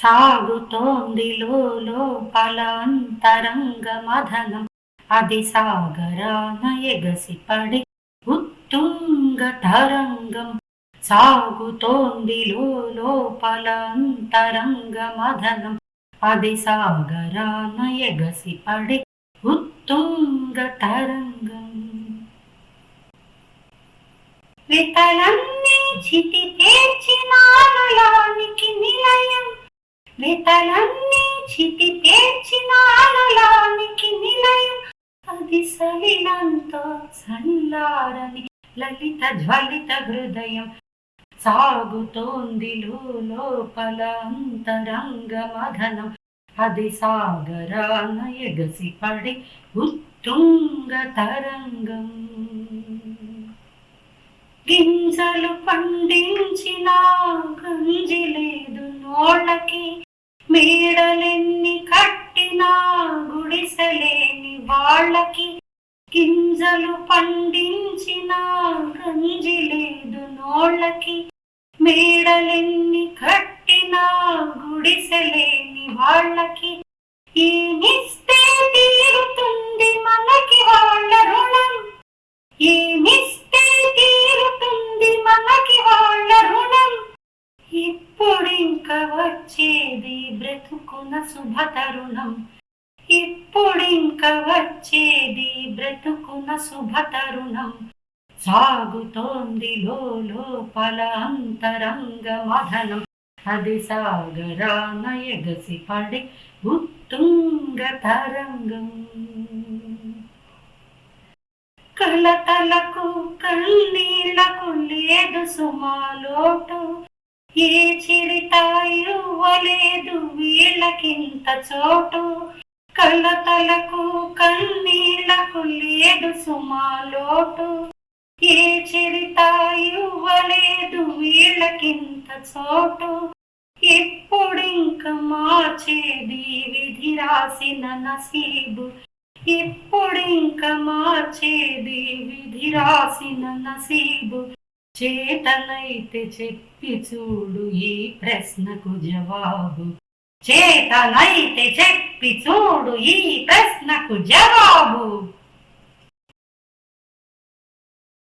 సాగుతోంది లోపల అంతరంగ మథనం, అది సాగరాన ఎగసిపడి ఉత్తుంగ తరంగం. సాగుతోంది లోపల అంతరంగ మథనం, అది సాగరాన ఎగసిపడి ఉత్తుంగ తరంగం. వితలన్నీ చితి పేర్చినానులానికి నిలయం, వితలన్నీ చితి పేర్చినానులానికి నిలయం, అది సలిలంతో సల్లారని లలిత జ్వలిత హృదయం. సాగుతోంది లోపల అంతరంగ మథనం, అది సాగరాన ఎగసిపడి ఉత్తుంగ తరంగం. గింజలు పండించిన గంజి లేదు నోళ్ళకి, మేడలెన్ని కట్టినా గుడిసెలేని వాళ్ళకి. గింజలు పండించిన గంజి లేదు నోళ్ళకి, మేడలెన్ని కట్టినా గుడిసెలేని వాళ్ళకి. ఏమిస్తే తీరుతుంది మనకి వాళ్ళ రుణం, ఏమిస్తే తీరుతుంది మనకి వాళ్ళ రుణం. ఇప్పుడింక వచ్చేది బ్రతుకున శుభతరుణం, ఇప్పుడింక వచ్చేది బ్రతుకున శుభతరుణం. సాగుతోంది లోపల అంతరంగ మథనం, అది సాగరాన ఎగసిపడి ఉత్తుంగ తరంగం. కలతలకు కన్నీళ్లకు లేదు సుమాలోటు, ఏ చిరితాయివ్వలేదు వీళ్ళకింత చోటు. కలతలకు కన్నీళ్లకు లేదు సుమాలోటు, ఏ చిరితాయివ్వలేదు వీళ్ళకింత చోటు. ఇప్పుడింక మార్చేది విధి రాసిన నసీబు, ఇప్పుడింక మార్చేది విధి రాసిన నసీబు. చేతనైతే చెప్పి చూడు ఈ ప్రశ్నకు జవాబు, చేతనైతే చెప్పి చూడు ఈ ప్రశ్నకు జవాబు.